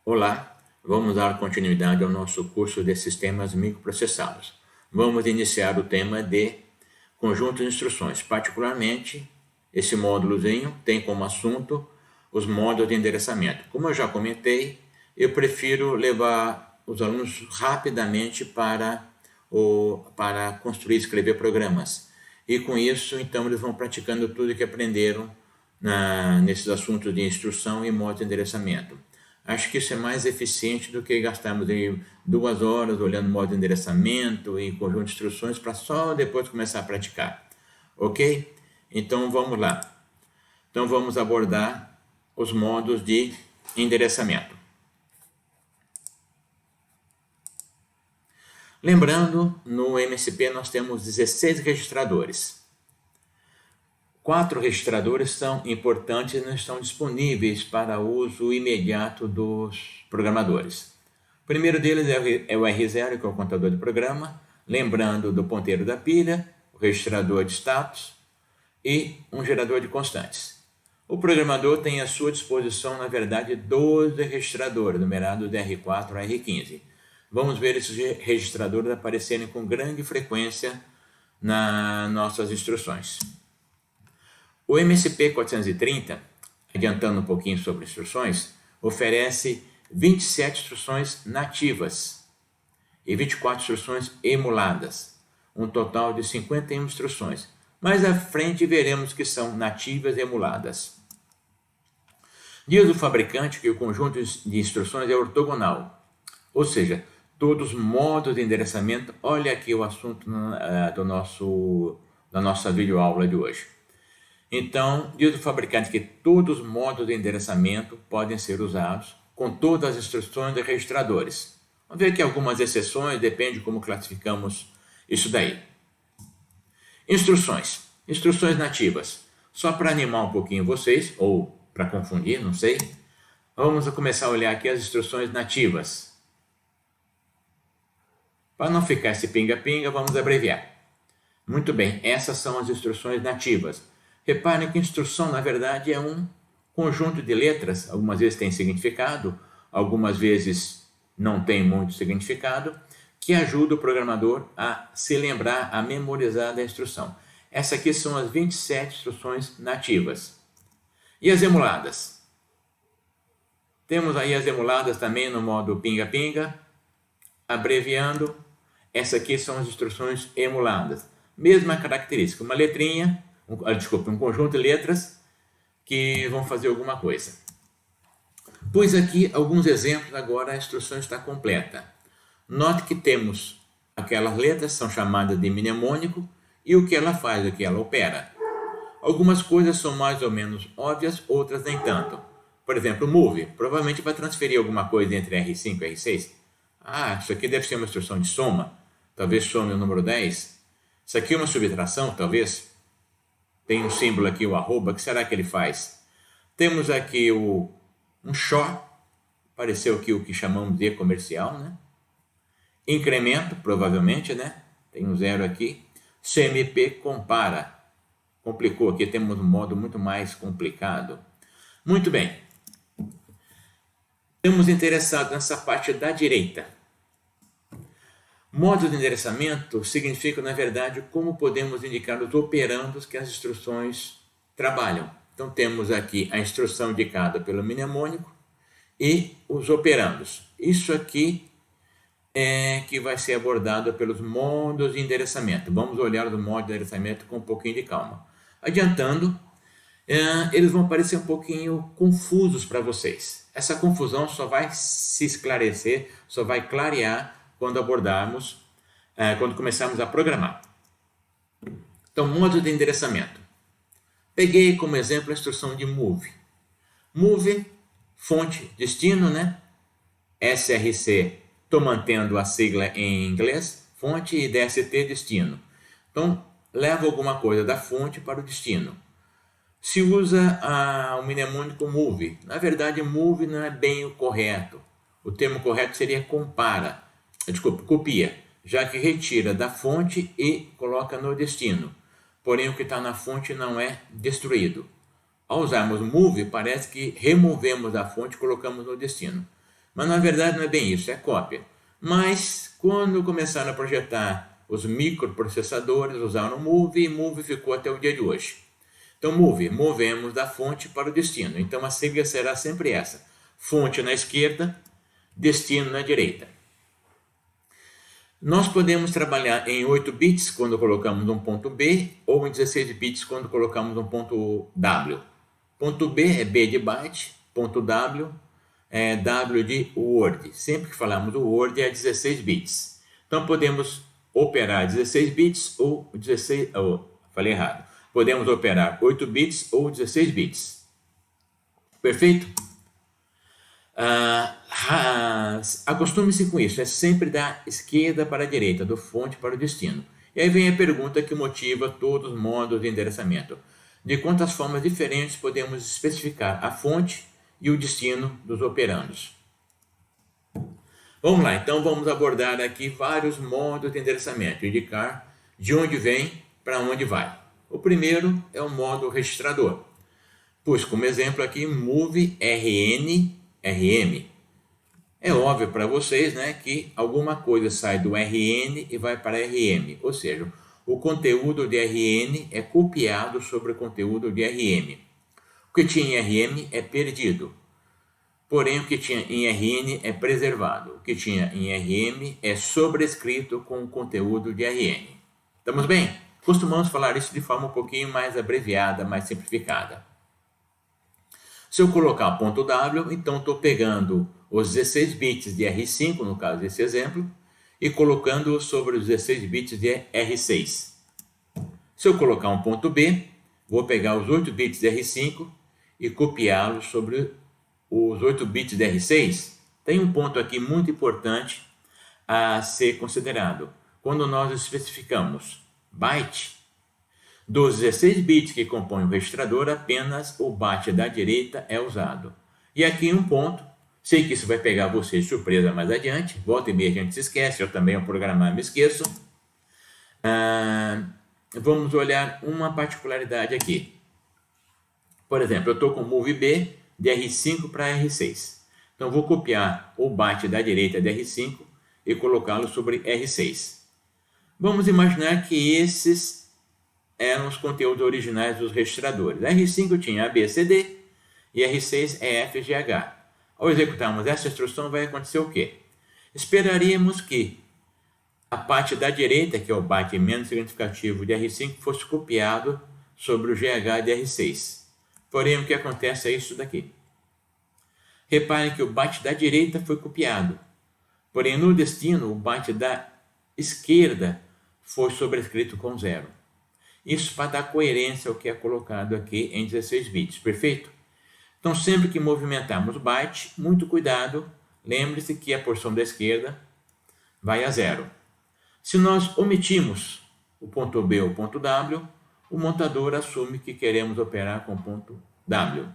Olá, vamos dar continuidade ao nosso curso de sistemas microprocessados. Vamos iniciar o tema de conjunto de instruções. Particularmente, esse módulozinho tem como assunto os módulos de endereçamento. Como eu já comentei, eu prefiro levar os alunos rapidamente para construir e escrever programas. E com isso, então, eles vão praticando tudo que aprenderam nesses assuntos de instrução e modo de endereçamento. Acho que isso é mais eficiente do que gastarmos 2 horas olhando modo de endereçamento e conjunto de instruções para só depois começar a praticar. Ok? Então vamos lá. Então vamos abordar os modos de endereçamento. Lembrando, no MSP nós temos 16 registradores. 4 registradores são importantes e não estão disponíveis para uso imediato dos programadores. O primeiro deles é o R0, que é o contador de programa, lembrando do ponteiro da pilha, o registrador de status e um gerador de constantes. O programador tem à sua disposição, na verdade, 12 registradores, numerados de R4 a R15. Vamos ver esses registradores aparecerem com grande frequência nas nossas instruções. O MSP 430, adiantando um pouquinho sobre instruções, oferece 27 instruções nativas e 24 instruções emuladas, um total de 51 instruções. Mais à frente veremos que são nativas e emuladas. Diz o fabricante que o conjunto de instruções é ortogonal, ou seja, todos os modos de endereçamento. Olha aqui o assunto da nossa videoaula de hoje. Então, diz o fabricante que todos os modos de endereçamento podem ser usados com todas as instruções de registradores. Vamos ver aqui algumas exceções, depende de como classificamos isso daí. Instruções. Instruções nativas. Só para animar um pouquinho vocês, ou para confundir, não sei. Vamos começar a olhar aqui as instruções nativas. Para não ficar esse pinga-pinga, vamos abreviar. Muito bem, essas são as instruções nativas. Reparem que instrução, na verdade, é um conjunto de letras. Algumas vezes tem significado, algumas vezes não tem muito significado, que ajuda o programador a se lembrar, a memorizar da instrução. Essas aqui são as 27 instruções nativas. E as emuladas? Temos aí as emuladas também no modo pinga-pinga. Abreviando, essas aqui são as instruções emuladas. Mesma característica, uma letrinha, um conjunto de letras que vão fazer alguma coisa. Pus aqui alguns exemplos, agora a instrução está completa. Note que temos aquelas letras, são chamadas de mnemônico, e o que ela faz, o que ela opera. Algumas coisas são mais ou menos óbvias, outras nem tanto. Por exemplo, move, provavelmente vai transferir alguma coisa entre R5 e R6. Isso aqui deve ser uma instrução de soma, talvez some o número 10. Isso aqui é uma subtração, talvez. Tem um símbolo aqui, o arroba, o que será que ele faz? Temos aqui um XOR, apareceu aqui o que chamamos de comercial, né? Incremento, provavelmente, né? Tem um 0 aqui. CMP compara. Complicou, aqui temos um modo muito mais complicado. Muito bem. Estamos interessados nessa parte da direita. Modo de endereçamento significa, na verdade, como podemos indicar os operandos que as instruções trabalham. Então, temos aqui a instrução indicada pelo mnemônico e os operandos. Isso aqui é que vai ser abordado pelos modos de endereçamento. Vamos olhar o modo de endereçamento com um pouquinho de calma. Adiantando, eles vão parecer um pouquinho confusos para vocês. Essa confusão só vai se esclarecer, só vai clarear quando abordarmos, quando começarmos a programar. Então, modo de endereçamento. Peguei como exemplo a instrução de move. Move, fonte, destino, né? SRC, estou mantendo a sigla em inglês, fonte, e DST, destino. Então, leva alguma coisa da fonte para o destino. Se usa o mnemônico move. Na verdade, move não é bem o correto. O termo correto seria copia, já que retira da fonte e coloca no destino. Porém, o que está na fonte não é destruído. Ao usarmos move, parece que removemos da fonte e colocamos no destino. Mas na verdade não é bem isso, é cópia. Mas quando começaram a projetar os microprocessadores, usaram o Move e Move ficou até o dia de hoje. Então, Move, movemos da fonte para o destino. Então, a sigla será sempre essa: fonte na esquerda, destino na direita. Nós podemos trabalhar em 8 bits quando colocamos um ponto B ou em 16 bits quando colocamos um ponto W. Ponto B é B de byte, ponto W é W de Word. Sempre que falamos do Word é 16 bits. Então podemos operar 16 bits ou 16... falei errado. Podemos operar 8 bits ou 16 bits. Perfeito? Acostume-se com isso, é sempre da esquerda para a direita, do fonte para o destino. E aí vem a pergunta que motiva todos os modos de endereçamento. De quantas formas diferentes podemos especificar a fonte e o destino dos operandos? Vamos lá, então vamos abordar aqui vários modos de endereçamento, indicar de onde vem para onde vai. O primeiro é o modo registrador. Pus como exemplo aqui move rn rm. É óbvio para vocês, né, que alguma coisa sai do rn e vai para rm, ou seja, o conteúdo de rn é copiado sobre o conteúdo de rm. O que tinha em rm é perdido, porém o que tinha em rn é preservado. O que tinha em rm é sobrescrito com o conteúdo de rn. Estamos bem? Costumamos falar isso de forma um pouquinho mais abreviada, mais simplificada. Se eu colocar ponto .w, então estou pegando os 16 bits de R5, no caso desse exemplo, e colocando sobre os 16 bits de R6. Se eu colocar um ponto B, vou pegar os 8 bits de R5 e copiá-los sobre os 8 bits de R6. Tem um ponto aqui muito importante a ser considerado. Quando nós especificamos byte, dos 16 bits que compõem o registrador, apenas o byte da direita é usado. E aqui um ponto, sei que isso vai pegar vocês de surpresa mais adiante, volta e meia a gente se esquece, eu também ao programar me esqueço. Vamos olhar uma particularidade aqui. Por exemplo, eu estou com o move B de R5 para R6. Então vou copiar o byte da direita de R5 e colocá-lo sobre R6. Vamos imaginar que esses eram os conteúdos originais dos registradores. R5 tinha ABCD e R6 é FGH. Ao executarmos essa instrução, vai acontecer o quê? Esperaríamos que a parte da direita, que é o byte menos significativo de R5, fosse copiado sobre o GH de R6. Porém, o que acontece é isso daqui. Reparem que o byte da direita foi copiado. Porém, no destino, o byte da esquerda foi sobrescrito com 0. Isso para dar coerência ao que é colocado aqui em 16 bits, perfeito? Então, sempre que movimentarmos o byte, muito cuidado, lembre-se que a porção da esquerda vai a 0. Se nós omitimos o ponto B ou o ponto W, o montador assume que queremos operar com o ponto W.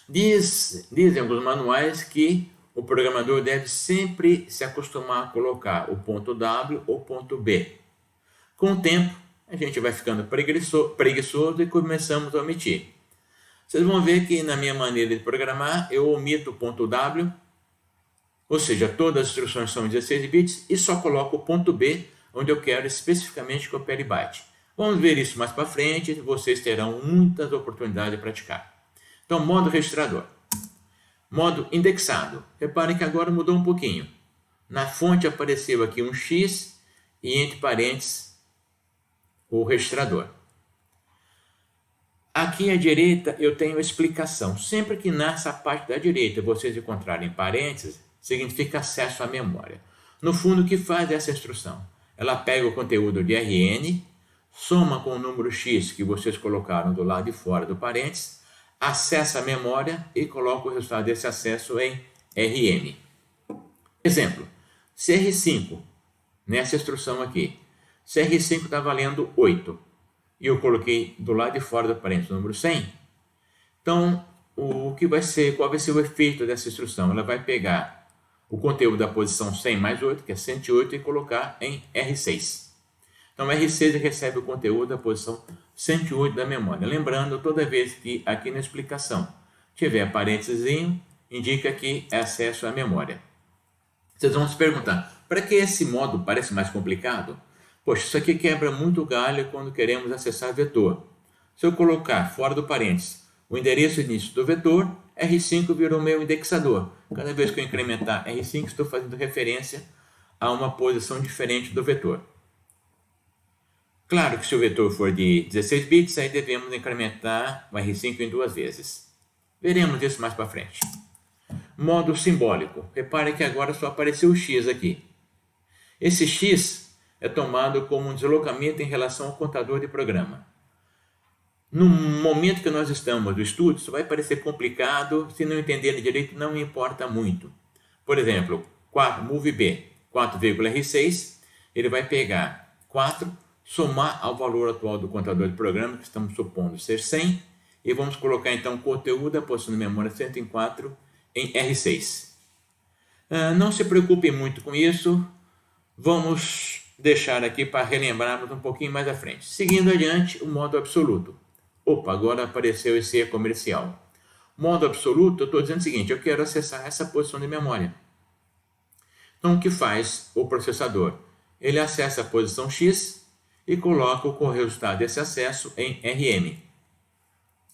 Dizem alguns manuais que o programador deve sempre se acostumar a colocar o ponto W ou ponto B. Com o tempo, a gente vai ficando preguiçoso e começamos a omitir. Vocês vão ver que na minha maneira de programar, eu omito o ponto W, ou seja, todas as instruções são 16 bits, e só coloco o ponto B, onde eu quero especificamente que opere byte. Vamos ver isso mais para frente, vocês terão muitas oportunidades de praticar. Então, modo registrador. Modo indexado. Reparem que agora mudou um pouquinho. Na fonte apareceu aqui um X e entre parênteses o registrador. Aqui à direita eu tenho a explicação. Sempre que nessa parte da direita vocês encontrarem parênteses, significa acesso à memória. No fundo, o que faz essa instrução? Ela pega o conteúdo de Rn, soma com o número x que vocês colocaram do lado de fora do parênteses, acessa a memória e coloca o resultado desse acesso em Rm. Exemplo, se R5, nessa instrução aqui, se R5 está valendo 8 e eu coloquei do lado de fora do parênteses o número 100, então qual vai ser o efeito dessa instrução? Ela vai pegar o conteúdo da posição 100 mais 8, que é 108, e colocar em R6. Então R6 recebe o conteúdo da posição 108 da memória. Lembrando, toda vez que aqui na explicação tiver parênteses, indica que é acesso à memória. Vocês vão se perguntar, para que esse modo parece mais complicado? Poxa, isso aqui quebra muito galho quando queremos acessar vetor. Se eu colocar fora do parênteses o endereço de início do vetor, R5 virou meu indexador. Cada vez que eu incrementar R5, estou fazendo referência a uma posição diferente do vetor. Claro que se o vetor for de 16 bits, aí devemos incrementar o R5 em 2 vezes. Veremos isso mais para frente. Modo simbólico. Repare que agora só apareceu o X aqui. Esse X é tomado como um deslocamento em relação ao contador de programa. No momento que nós estamos no estudo, isso vai parecer complicado, se não entenderem direito, não importa muito. Por exemplo, move B, 4,R6, ele vai pegar 4, somar ao valor atual do contador de programa, que estamos supondo ser 100, e vamos colocar então o conteúdo da posição de memória 104 em R6. Não se preocupem muito com isso, vamos deixar aqui para relembrarmos um pouquinho mais à frente. Seguindo adiante, o modo absoluto. Opa, agora apareceu esse E comercial. Modo absoluto, eu estou dizendo o seguinte, eu quero acessar essa posição de memória. Então, o que faz o processador? Ele acessa a posição X e coloca o resultado desse acesso em RM.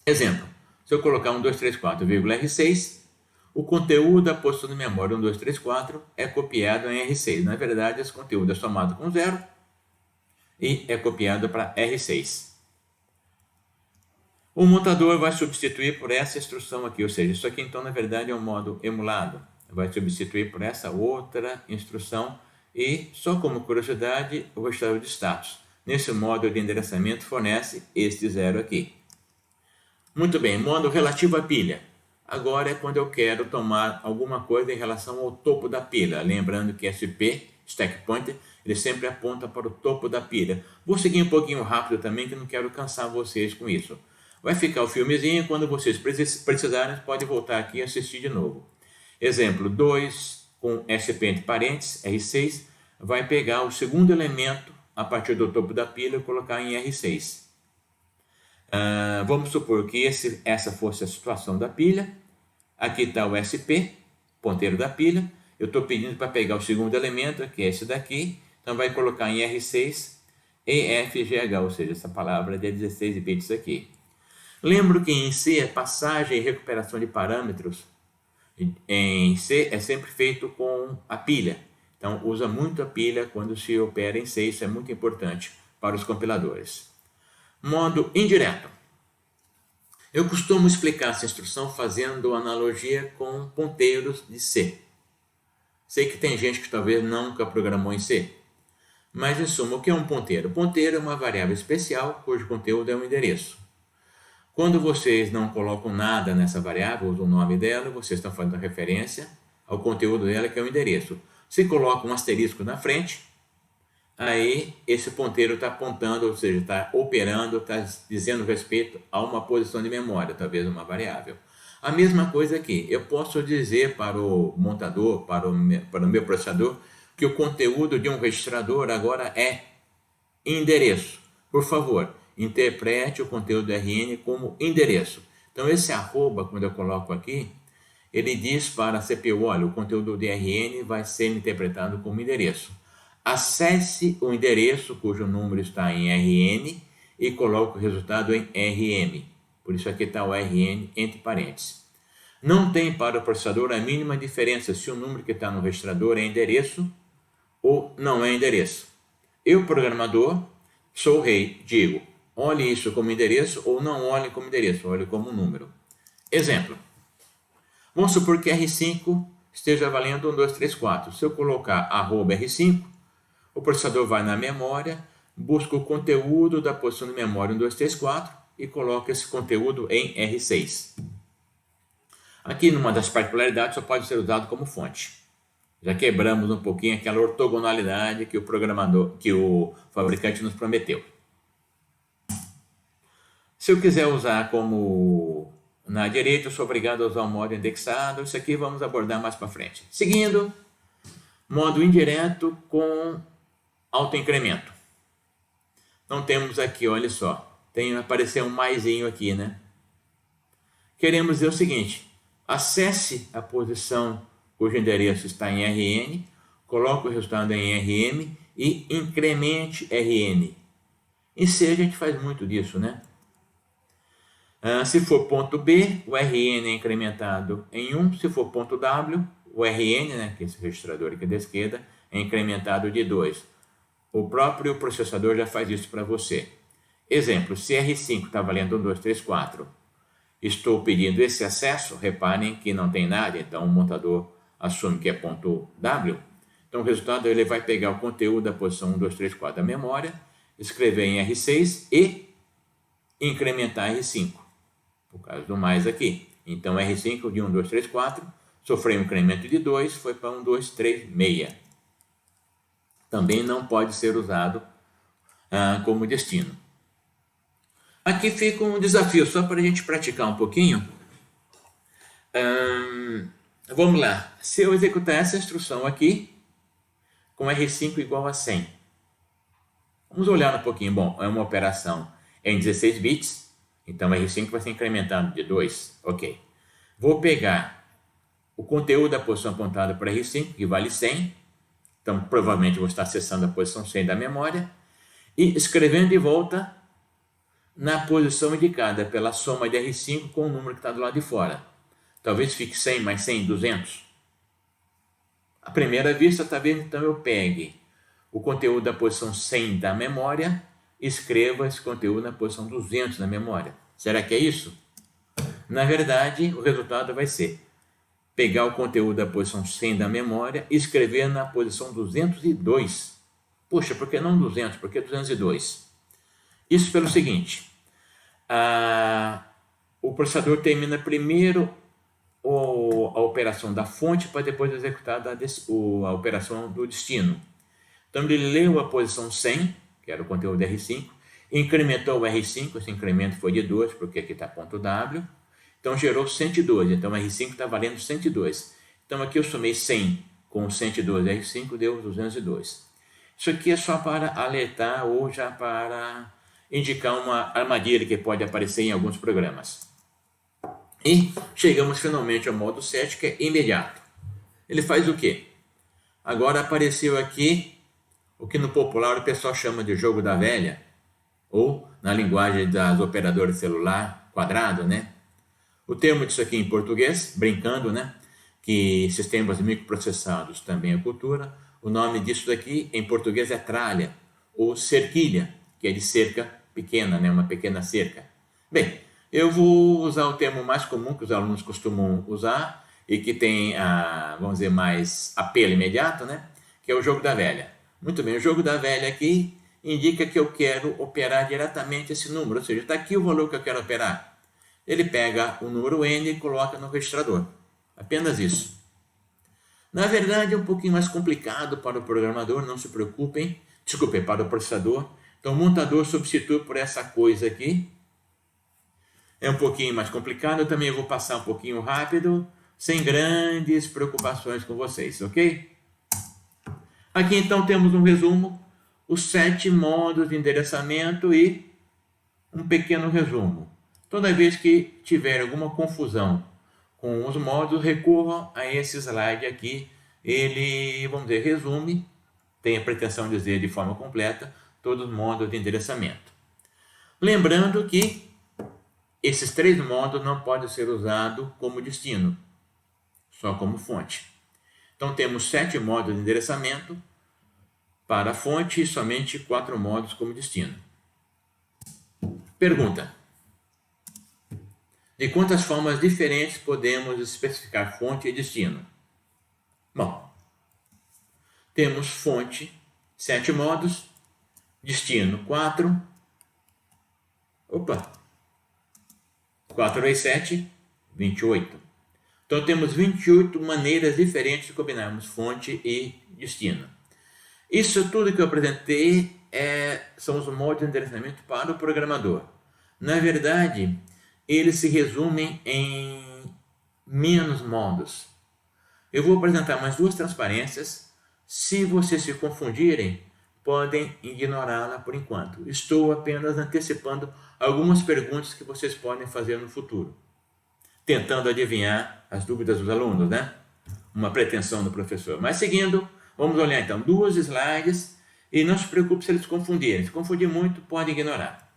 Exemplo, se eu colocar 1234,R6, o conteúdo da posição de memória 1234 é copiado em R6. Na verdade, esse conteúdo é somado com 0 e é copiado para R6. O montador vai substituir por essa instrução aqui, ou seja, isso aqui então na verdade é um modo emulado. Vai substituir por essa outra instrução e, só como curiosidade, o registrador de status. Nesse modo de endereçamento fornece este 0 aqui. Muito bem, modo relativo à pilha. Agora é quando eu quero tomar alguma coisa em relação ao topo da pilha. Lembrando que SP, Stack Pointer, ele sempre aponta para o topo da pilha. Vou seguir um pouquinho rápido também, que não quero cansar vocês com isso. Vai ficar o filmezinho, quando vocês precisarem, podem voltar aqui e assistir de novo. Exemplo 2, com SP entre parênteses, R6, vai pegar o segundo elemento a partir do topo da pilha e colocar em R6. Vamos supor que essa fosse a situação da pilha. Aqui está o SP, ponteiro da pilha. Eu estou pedindo para pegar o segundo elemento, que é esse daqui. Então vai colocar em R6 EFGH, ou seja, essa palavra é de 16 bits aqui. Lembro que em C, a passagem e recuperação de parâmetros em C é sempre feito com a pilha. Então, usa muito a pilha quando se opera em C, isso é muito importante para os compiladores. Modo indireto. Eu costumo explicar essa instrução fazendo analogia com ponteiros de C. Sei que tem gente que talvez nunca programou em C, mas em suma, o que é um ponteiro? Ponteiro é uma variável especial cujo conteúdo é um endereço. Quando vocês não colocam nada nessa variável, usam o nome dela, vocês estão fazendo referência ao conteúdo dela, que é o endereço. Se coloca um asterisco na frente, aí esse ponteiro está apontando, ou seja, está operando, está dizendo respeito a uma posição de memória, talvez uma variável. A mesma coisa aqui, eu posso dizer para o montador, para o meu processador, que o conteúdo de um registrador agora é endereço. Por favor, interprete o conteúdo RN como endereço. Então, esse arroba, quando eu coloco aqui, ele diz para a CPU, olha, o conteúdo de RN vai ser interpretado como endereço. Acesse o endereço cujo número está em RN e coloque o resultado em RM. Por isso aqui está o RN entre parênteses. Não tem para o processador a mínima diferença se o número que está no registrador é endereço ou não é endereço. Eu, programador, sou o rei, digo, olhe isso como endereço ou não olhe como endereço, olhe como número. Exemplo. Vamos supor que R5 esteja valendo 1, 2, 3, 4. Se eu colocar @R5, o processador vai na memória, busca o conteúdo da posição de memória 1, 2, 3, 4 e coloca esse conteúdo em R6. Aqui, numa das particularidades, só pode ser usado como fonte. Já quebramos um pouquinho aquela ortogonalidade que o fabricante nos prometeu. Se eu quiser usar como na direita, eu sou obrigado a usar o modo indexado. Isso aqui vamos abordar mais para frente. Seguindo, modo indireto com autoincremento. Então temos aqui, olha só, apareceu um maisinho aqui, né? Queremos dizer o seguinte, acesse a posição cujo endereço está em RN, coloque o resultado em RM e incremente RN. Em C a gente faz muito disso, né? Se for ponto B, o RN é incrementado em 1. Se for ponto W, o RN, né, que é esse registrador aqui da esquerda, é incrementado de 2. O próprio processador já faz isso para você. Exemplo, se R5 está valendo 1, 2, 3, 4, estou pedindo esse acesso, reparem que não tem nada, então o montador assume que é ponto W. Então o resultado ele vai pegar o conteúdo da posição 1, 2, 3, 4 da memória, escrever em R6 e incrementar R5, por causa do mais aqui. Então R5 de 1, 2, 3, 4, sofreu um incremento de 2, foi para 1, 2, 3, 6. Também não pode ser usado como destino. Aqui fica um desafio, só para a gente praticar um pouquinho. Vamos lá. Se eu executar essa instrução aqui, com R5 igual a 100. Vamos olhar um pouquinho. Bom, é uma operação em 16 bits, então R5 vai ser incrementado de 2. Ok. Vou pegar o conteúdo da posição apontada para R5, que vale 100. Então, provavelmente vou estar acessando a posição 100 da memória e escrevendo de volta na posição indicada pela soma de R5 com o número que está do lado de fora. Talvez fique 100 mais 100, 200. À primeira vista, talvez então eu pegue o conteúdo da posição 100 da memória e escreva esse conteúdo na posição 200 da memória. Será que é isso? Na verdade, o resultado vai ser pegar o conteúdo da posição 100 da memória e escrever na posição 202. Puxa, por que não 200? Por que 202? Isso pelo seguinte, o processador termina primeiro a operação da fonte para depois executar a operação do destino. Então ele leu a posição 100, que era o conteúdo R5, incrementou o R5, esse incremento foi de 2, porque aqui está ponto W, então gerou 102, então R5 está valendo 102. Então aqui eu somei 100 com 102 R5, deu 202. Isso aqui é só para alertar ou já para indicar uma armadilha que pode aparecer em alguns programas. E chegamos finalmente ao modo 7, que é imediato. Ele faz o quê? Agora apareceu aqui o que no popular o pessoal chama de jogo da velha, ou na linguagem das operadoras de celular, quadrado, né? O termo disso aqui em português, brincando, né? Que sistemas microprocessados também é cultura. O nome disso daqui em português é tralha, ou cerquilha, que é de cerca pequena, né? Uma pequena cerca. Bem, eu vou usar o termo mais comum que os alunos costumam usar e que tem, vamos dizer, mais apelo imediato, né? Que é o jogo da velha. Muito bem, o jogo da velha aqui indica que eu quero operar diretamente esse número, ou seja, está aqui o valor que eu quero operar. Ele pega o número N e coloca no registrador. Apenas isso. Na verdade, é um pouquinho mais complicado para o programador, não se preocupem. Desculpem, para o processador. Então, o montador substitui por essa coisa aqui. É um pouquinho mais complicado, eu também vou passar um pouquinho rápido, sem grandes preocupações com vocês, ok? Aqui então temos um resumo, os 7 modos de endereçamento e um pequeno resumo. Toda vez que tiver alguma confusão com os modos, recorram a esse slide aqui. Ele, vamos dizer, resume, tem a pretensão de dizer de forma completa, todos os modos de endereçamento. Lembrando que esses 3 modos não podem ser usados como destino, só como fonte. Então temos 7 modos de endereçamento para a fonte e somente 4 modos como destino. Pergunta: de quantas formas diferentes podemos especificar fonte e destino? Bom, temos fonte, 7 modos, destino, 4. 4 vezes 7, 28. Então temos 28 maneiras diferentes de combinarmos fonte e destino. Isso tudo que eu apresentei são os modos de endereçamento para o programador. Na verdade, eles se resumem em menos modos. Eu vou apresentar mais 2 transparências. Se vocês se confundirem, podem ignorá-la por enquanto. Estou apenas antecipando algumas perguntas que vocês podem fazer no futuro. tentando adivinhar as dúvidas dos alunos, né? Uma pretensão do professor. Mas seguindo, vamos olhar então 2 slides e não se preocupe se eles confundirem. Se confundir muito, pode ignorar.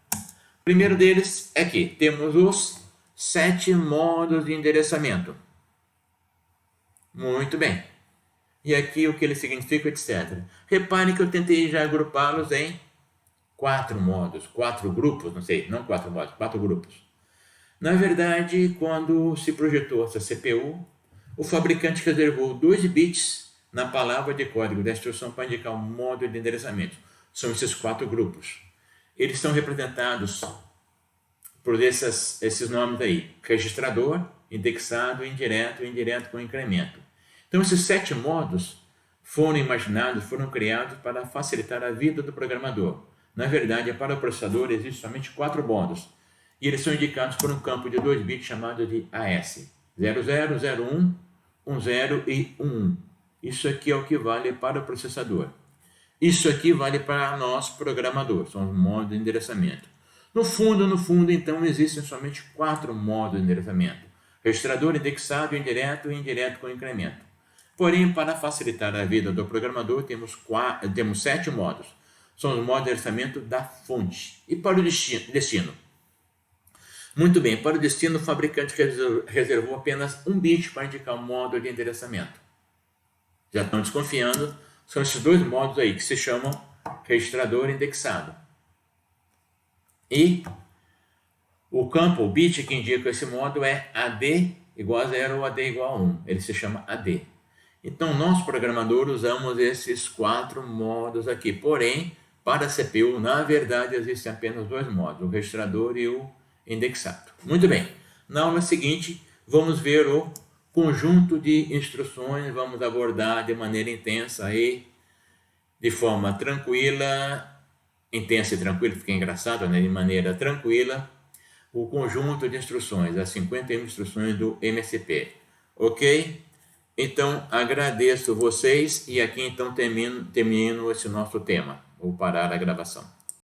O primeiro deles é que temos os 7 modos de endereçamento. Muito bem. E aqui o que ele significa, etc. Reparem que eu tentei já agrupá-los em 4 modos, 4 grupos, não sei, não 4 modos, 4 grupos. Na verdade, quando se projetou essa CPU, o fabricante reservou 2 bits na palavra de código da instrução para indicar o modo de endereçamento. São esses 4 grupos. Eles são representados por esses nomes aí: registrador, indexado, indireto, indireto com incremento. Então, esses 7 modos foram imaginados, foram criados para facilitar a vida do programador. Na verdade, para o processador existem somente 4 modos, e eles são indicados por um campo de 2 bits chamado de AS. 00, 01, 10 e 11. Isso aqui é o que vale para o processador. Isso aqui vale para nós, programador, são os modos de endereçamento. No fundo, então, existem somente 4 modos de endereçamento: registrador, indexado, indireto e indireto com incremento. Porém, para facilitar a vida do programador, temos 7 modos. São os modos de endereçamento da fonte. E para o destino? Muito bem, para o destino, o fabricante reservou apenas 1 bit para indicar o modo de endereçamento. Já estão desconfiando, são esses 2 modos aí que se chamam registrador e indexado. E o campo, o bit que indica esse modo é AD igual a 0 ou AD igual a 1. Ele se chama AD. Então, nós, programadores, usamos esses 4 modos aqui. Porém, para a CPU, na verdade, existem apenas 2 modos, o registrador e o indexado. Muito bem. Na aula seguinte, vamos ver o conjunto de instruções, vamos abordar de maneira intensa e de forma tranquila, intensa e tranquila, fica engraçado, né? De maneira tranquila, o conjunto de instruções, as 51 instruções do MCP. Ok? Então, agradeço vocês e aqui então termino esse nosso tema. Vou parar a gravação.